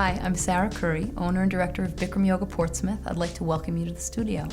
Hi, I'm Sarah Curry, owner and director of Bikram Yoga Portsmouth. I'd like to welcome you to the studio.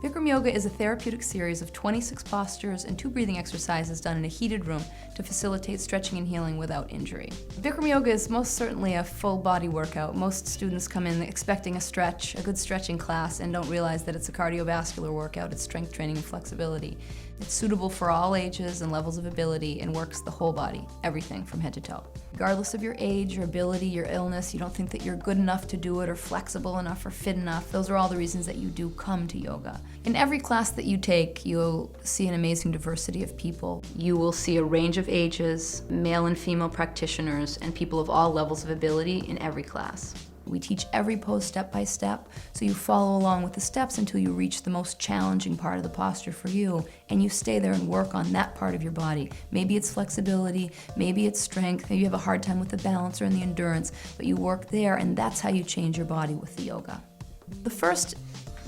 Bikram Yoga is a therapeutic series of 26 postures and 2 breathing exercises done in a heated room to facilitate stretching and healing without injury. Bikram Yoga is most certainly a full body workout. Most students come in expecting a good stretching class, and don't realize that it's a cardiovascular workout. It's strength training and flexibility. It's suitable for all ages and levels of ability and works the whole body, everything from head to toe. Regardless of your age, your ability, your illness, you don't think that you're good enough to do it or flexible enough or fit enough, those are all the reasons that you do come to yoga. In every class that you take, you'll see an amazing diversity of people. You will see a range of ages, male and female practitioners, and people of all levels of ability in every class. We teach every pose step by step, so you follow along with the steps until you reach the most challenging part of the posture for you, and you stay there and work on that part of your body. Maybe it's flexibility, maybe it's strength, maybe you have a hard time with the balance or in the endurance, but you work there, and that's how you change your body with the yoga. The first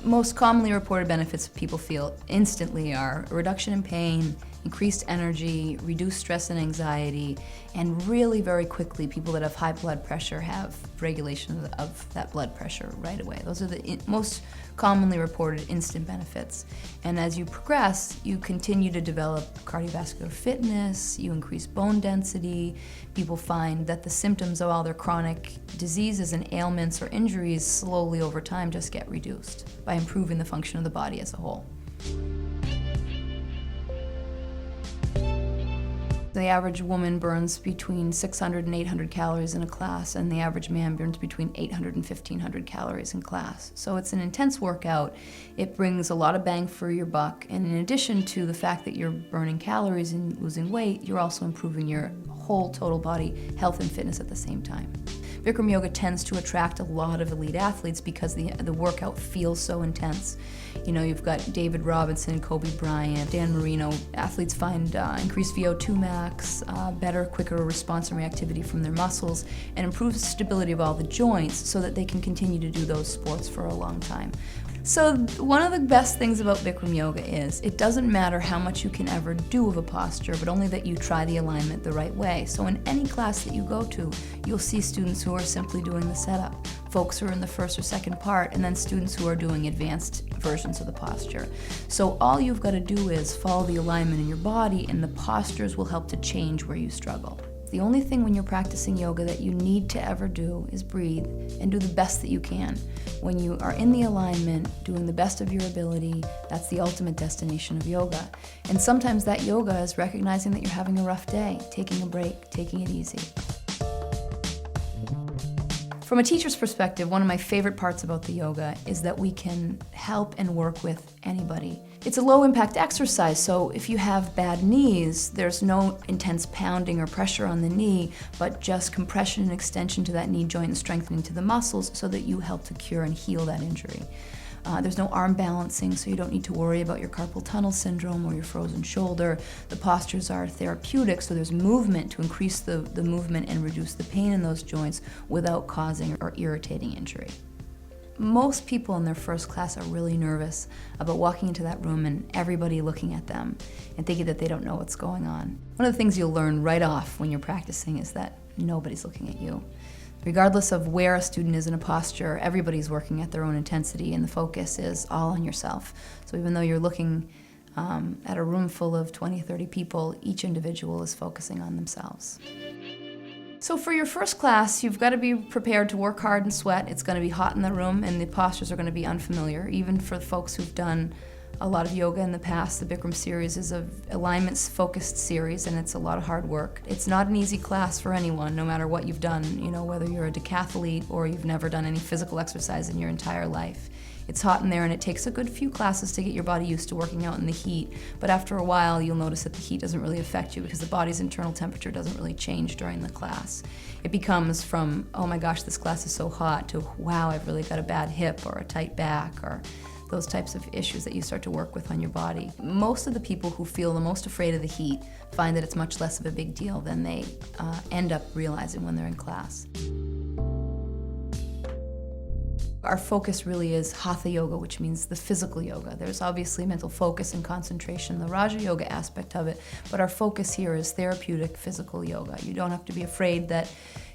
most commonly reported benefits people feel instantly are a reduction in pain, increased energy, reduced stress and anxiety, and really very quickly people that have high blood pressure have regulation of that blood pressure right away. Those are the most commonly reported instant benefits. And as you progress, you continue to develop cardiovascular fitness, you increase bone density. People find that the symptoms of all their chronic diseases and ailments or injuries slowly over time just get reduced by improving the function of the body as a whole. The average woman burns between 600 and 800 calories in a class, and the average man burns between 800 and 1,500 calories in class. So it's an intense workout. It brings a lot of bang for your buck, and in addition to the fact that you're burning calories and losing weight, you're also improving your whole total body health and fitness at the same time. Bikram Yoga tends to attract a lot of elite athletes because the workout feels so intense. You know, you've got David Robinson and Kobe Bryant, Dan Marino. Athletes find increased VO2 max, better, quicker response and reactivity from their muscles, and improved stability of all the joints so that they can continue to do those sports for a long time. So one of the best things about Bikram Yoga is it doesn't matter how much you can ever do of a posture, but only that you try the alignment the right way. So in any class that you go to, you'll see students who are simply doing the setup, folks who are in the first or second part, and then students who are doing advanced versions of the posture. So all you've got to do is follow the alignment in your body, and the postures will help to change where you struggle. The only thing when you're practicing yoga that you need to ever do is breathe and do the best that you can. When you are in the alignment, doing the best of your ability, that's the ultimate destination of yoga. And sometimes that yoga is recognizing that you're having a rough day, taking a break, taking it easy. From a teacher's perspective, one of my favorite parts about the yoga is that we can help and work with anybody. It's a low-impact exercise, so if you have bad knees, there's no intense pounding or pressure on the knee, but just compression and extension to that knee joint and strengthening to the muscles so that you help to cure and heal that injury. There's no arm balancing, so you don't need to worry about your carpal tunnel syndrome or your frozen shoulder. The postures are therapeutic, so there's movement to increase the movement and reduce the pain in those joints without causing or irritating injury. Most people in their first class are really nervous about walking into that room and everybody looking at them and thinking that they don't know what's going on. One of the things you'll learn right off when you're practicing is that nobody's looking at you. Regardless of where a student is in a posture, everybody's working at their own intensity, and the focus is all on yourself. So even though you're looking at a room full of 20, 30 people, each individual is focusing on themselves. So for your first class, you've got to be prepared to work hard and sweat. It's going to be hot in the room, and the postures are going to be unfamiliar. Even for the folks who've done a lot of yoga in the past, the Bikram series is an alignments-focused series, and it's a lot of hard work. It's not an easy class for anyone, no matter what you've done, you know, whether you're a decathlete or you've never done any physical exercise in your entire life. It's hot in there, and it takes a good few classes to get your body used to working out in the heat, but after a while you'll notice that the heat doesn't really affect you because the body's internal temperature doesn't really change during the class. It becomes from, oh my gosh, this class is so hot, to wow, I've really got a bad hip or a tight back, or those types of issues that you start to work with on your body. Most of the people who feel the most afraid of the heat find that it's much less of a big deal than they end up realizing when they're in class. Our focus really is Hatha Yoga, which means the physical yoga. There's obviously mental focus and concentration, the Raja Yoga aspect of it, but our focus here is therapeutic physical yoga. You don't have to be afraid that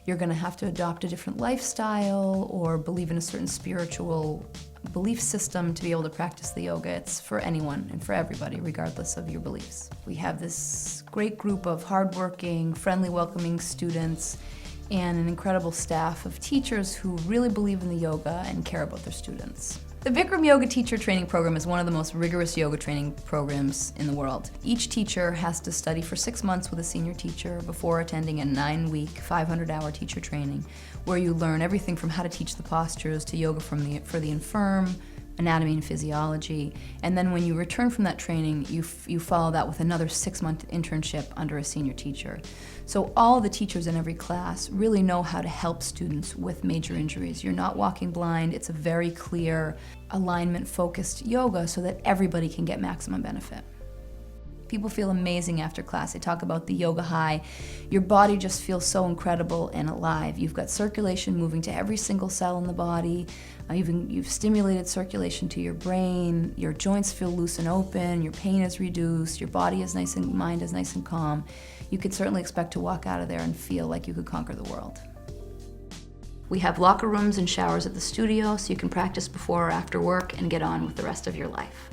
you're going to have to adopt a different lifestyle or believe in a certain spiritual belief system to be able to practice the yoga. It's for anyone and for everybody, regardless of your beliefs. We have this great group of hardworking, friendly, welcoming students and an incredible staff of teachers who really believe in the yoga and care about their students. The Bikram Yoga Teacher Training Program is one of the most rigorous yoga training programs in the world. Each teacher has to study for 6 months with a senior teacher before attending a 9-week, 500-hour teacher training, where you learn everything from how to teach the postures to yoga for the infirm, anatomy and physiology, and then when you return from that training, you follow that with another 6-month internship under a senior teacher. So all the teachers in every class really know how to help students with major injuries. You're not walking blind. It's a very clear, alignment-focused yoga so that everybody can get maximum benefit. People feel amazing after class. They talk about the yoga high. Your body just feels so incredible and alive. You've got circulation moving to every single cell in the body. You've stimulated circulation to your brain. Your joints feel loose and open. Your pain is reduced. Your body is nice and mind is nice and calm. You could certainly expect to walk out of there and feel like you could conquer the world. We have locker rooms and showers at the studio so you can practice before or after work and get on with the rest of your life.